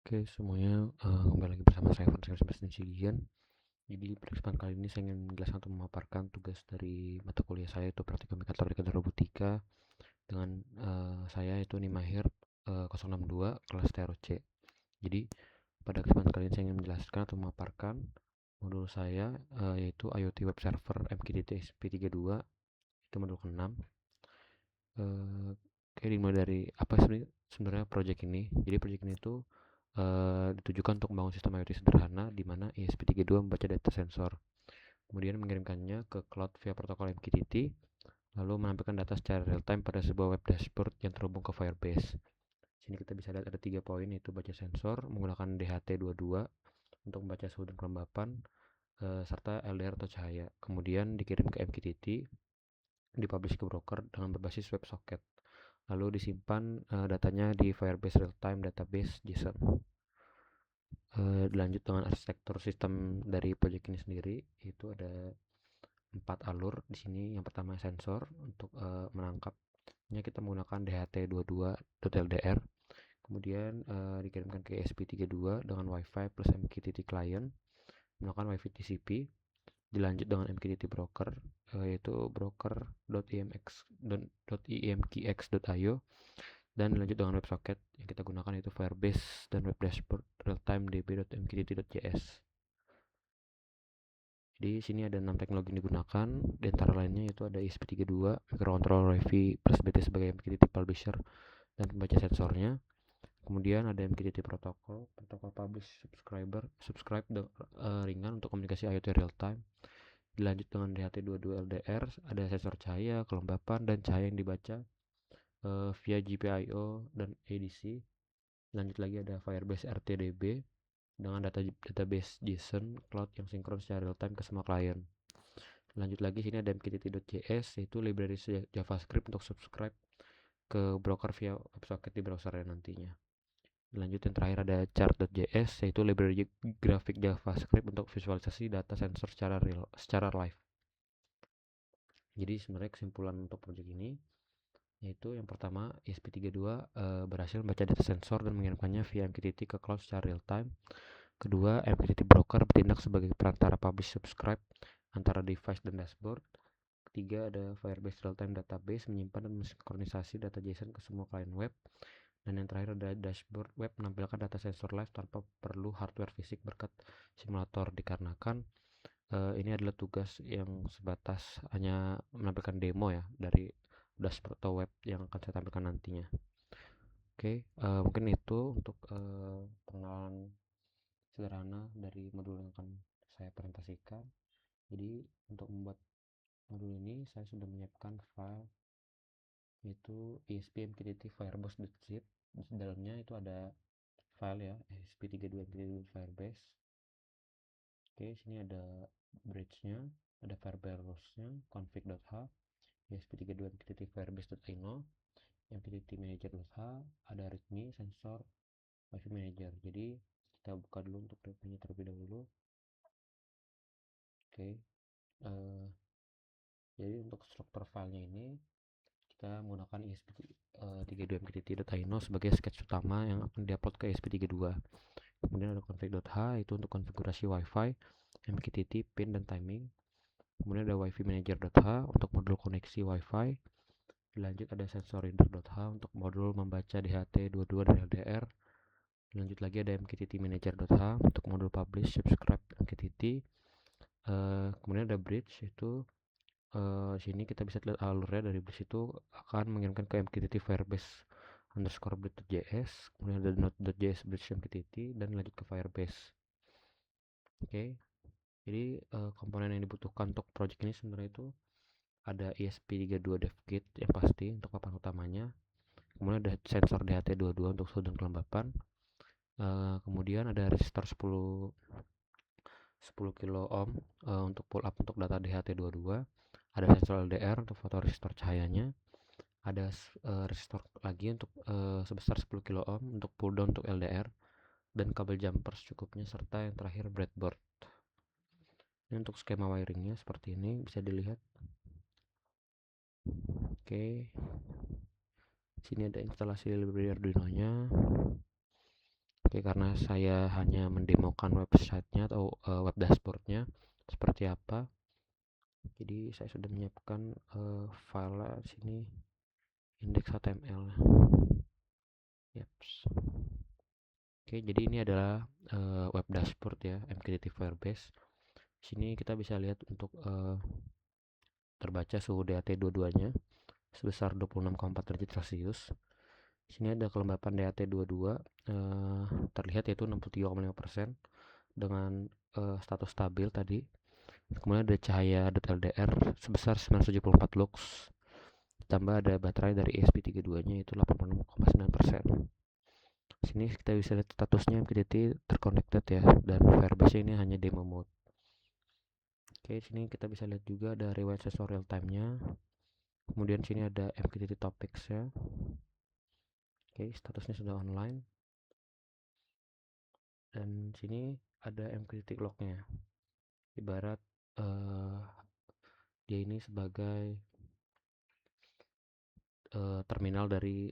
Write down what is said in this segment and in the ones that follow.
Oke semuanya, kembali lagi bersama saya Francisco Sigian. Jadi pada kesempatan kali ini saya ingin menjelaskan atau memaparkan tugas dari mata kuliah saya yaitu Praktikum Mekatronika dan Robotika dengan saya itu Nimahir 062 kelas TRO C. Jadi pada kesempatan kali ini saya ingin menjelaskan atau memaparkan modul saya yaitu IoT Web Server MQTT SP32, itu modul ke-6. Oke, dimulai dari apa sebenarnya project ini. Jadi project ini tuh ditujukan untuk membangun sistem IoT sederhana di mana ESP32 membaca data sensor, kemudian mengirimkannya ke cloud via protokol MQTT, lalu menampilkan data secara real time pada sebuah web dashboard yang terhubung ke Firebase. Sini kita bisa lihat ada 3 poin, yaitu baca sensor menggunakan DHT22 untuk membaca suhu dan kelembapan, serta LDR atau cahaya. Kemudian dikirim ke MQTT, dipublish ke broker dengan berbasis WebSocket. Lalu disimpan datanya di Firebase Real Time Database JSON. Dilanjut dengan arsitektur sistem dari project ini sendiri, itu ada 4 alur di sini. Yang pertama sensor, untuk menangkapnya kita menggunakan DHT22.LDR, kemudian dikirimkan ke ESP32 dengan WiFi plus MQTT client menggunakan WiFi TCP. Dilanjut dengan MQTT broker, yaitu broker.imqx.io, dan lanjut dengan WebSocket yang kita gunakan yaitu Firebase dan Web Dashboard Realtime db.mqtt.js. Jadi sini ada 6 teknologi yang digunakan, di antara lainnya yaitu ada ESP32, microcontroller WiFi plus BT sebagai MQTT publisher dan pembaca sensornya. Kemudian ada MQTT protokol publish subscribe ringan untuk komunikasi IoT real time. Dilanjut dengan DHT22 LDR, ada sensor cahaya, kelembapan, dan cahaya yang dibaca via GPIO dan ADC. Lanjut lagi ada Firebase RTDB dengan database JSON cloud yang sinkron secara real time ke semua klien. Lanjut lagi sini ada mqtt.js, yaitu library JavaScript untuk subscribe ke broker via WebSocket di browsernya nantinya. Lanjut yang terakhir ada chart.js, yaitu library grafik JavaScript untuk visualisasi data sensor secara live. Jadi sebenarnya kesimpulan untuk project ini yaitu yang pertama, ESP32 berhasil membaca data sensor dan mengirimkannya via MQTT ke cloud secara real time. Kedua, MQTT broker bertindak sebagai perantara publish subscribe antara device dan dashboard. Ketiga, ada Firebase Real Time Database menyimpan dan mensinkronisasi data JSON ke semua klien web. Dan yang terakhir ada dashboard web menampilkan data sensor live tanpa perlu hardware fisik berkat simulator, dikarenakan ini adalah tugas yang sebatas hanya menampilkan demo ya dari dashboard atau web yang akan saya tampilkan nantinya. Oke, mungkin itu untuk pengenalan sederhana dari modul yang akan saya presentasikan. Jadi untuk membuat modul ini saya sudah menyiapkan file, yaitu esp.mqtt firebase.zip. Di dalamnya itu ada file ya, esp32 mqtt firebase. Oke, sini ada bridge-nya, ada variable rules-nya, config.h, esp32 mqtt firebase.ino, mqtt manager.h, ada readme, sensor, wifi manager. Jadi kita buka dulu untuk readme terlebih dahulu. Oke, jadi untuk struktur filenya ini kita menggunakan esp32mqtt.ino sebagai sketch utama yang akan diupload ke esp32. Kemudian ada config.h, itu untuk konfigurasi wifi, MQTT, pin, dan timing. Kemudian ada wifi manager.h untuk modul koneksi wifi. Dilanjut ada sensorreader.h untuk modul membaca DHT22 dan LDR. Lanjut lagi ada mqtt manager.h untuk modul publish subscribe MQTT. Kemudian ada bridge, itu sini kita bisa lihat alurnya. Dari bridge itu akan mengirimkan ke MQTT Firebase underscore bridge.js, kemudian ada node.js bridge MQTT, dan lanjut ke Firebase. Oke, jadi komponen yang dibutuhkan untuk project ini sebenarnya itu ada ESP32 dev kit yang pasti untuk papan utamanya, kemudian ada sensor DHT22 untuk suhu dan kelembapan, kemudian ada resistor 10 kilo ohm untuk pull up untuk data DHT22, ada sensor LDR untuk fotoresistor cahayanya, ada resistor lagi untuk sebesar 10 kilo ohm untuk pull down untuk LDR, dan kabel jumper secukupnya, serta yang terakhir breadboard. Ini untuk skema wiringnya seperti ini, bisa dilihat. Oke, sini ada instalasi library Arduino nya. Oke, karena saya hanya mendemokan websitenya atau web dashboardnya seperti apa, jadi saya sudah menyiapkan file di sini index.html. Yaps. Oke, jadi ini adalah web dashboard ya, MQTT Firebase. Sini kita bisa lihat untuk terbaca suhu DAT dua-duanya sebesar 26,4 derajat Celcius. Sini ada kelembapan DAT 22 terlihat yaitu 63,5% dengan status stabil tadi. Kemudian ada cahaya .ldr sebesar 974 lux. Ditambah ada baterai dari ESP32-nya yaitu 86,9%. Sini kita bisa lihat statusnya MQTT terconnected ya, dan Firebase ini hanya demo mode. Oke, sini kita bisa lihat juga ada rewind sensor real time-nya. Kemudian sini ada MQTT topics ya. Oke, statusnya sudah online. Dan sini ada MQTT log-nya. Ibarat dia ini sebagai terminal dari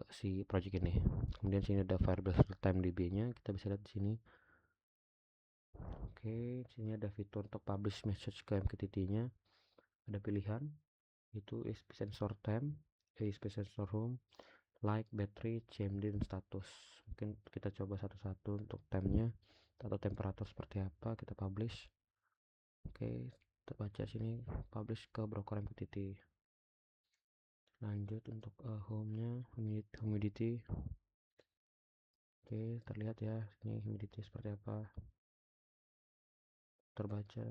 si project ini. Kemudian sini ada Firebase Time DB-nya, kita bisa lihat di sini. Oke, sini ada fitur untuk publish message ke MQTT-nya. Ada pilihan itu ESP sensor time, ESP sensor home, like, battery, CMD, dan status. Mungkin kita coba satu-satu untuk time-nya atau temperatur seperti apa. Kita publish. Oke, terbaca sini publish ke broker MQTT. Lanjut untuk home-nya, humidity. Oke, terlihat ya ini humidity seperti apa, terbaca.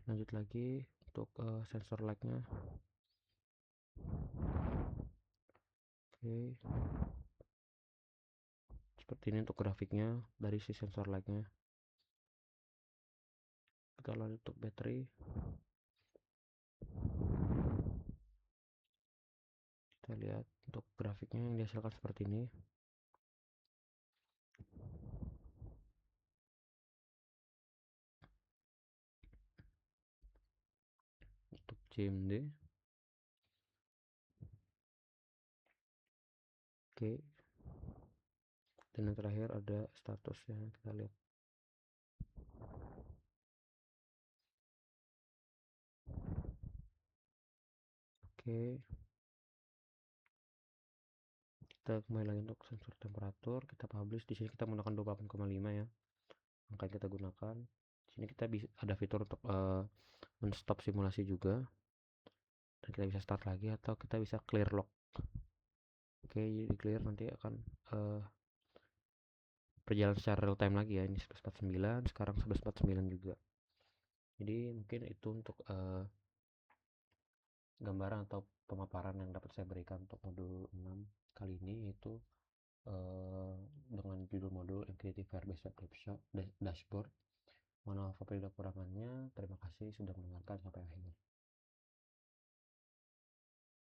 Lanjut lagi untuk sensor like-nya. Oke, seperti ini untuk grafiknya dari si sensor like-nya. Kita lanjut untuk battery. Kita lihat untuk grafiknya yang dihasilkan seperti ini. Untuk CMD. Oke, dan yang terakhir ada statusnya, kita lihat. Oke, kita kembali lagi untuk sensor temperatur, kita publish. Di sini kita menggunakan 28,5 ya, angka yang kita gunakan. Di sini kita bisa ada fitur untuk men-stop simulasi juga, dan kita bisa start lagi atau kita bisa clear log. Oke, jadi clear nanti akan berjalan secara real time lagi ya. Ini 11.49, sekarang 11.49 juga. Jadi mungkin itu untuk gambaran atau pemaparan yang dapat saya berikan untuk modul 6 kali ini, yaitu dengan judul modul MQTT Firebase Web Dashboard. Mohon maaf apabila kekurangannya. Terima kasih sudah mendengarkan sampai akhir.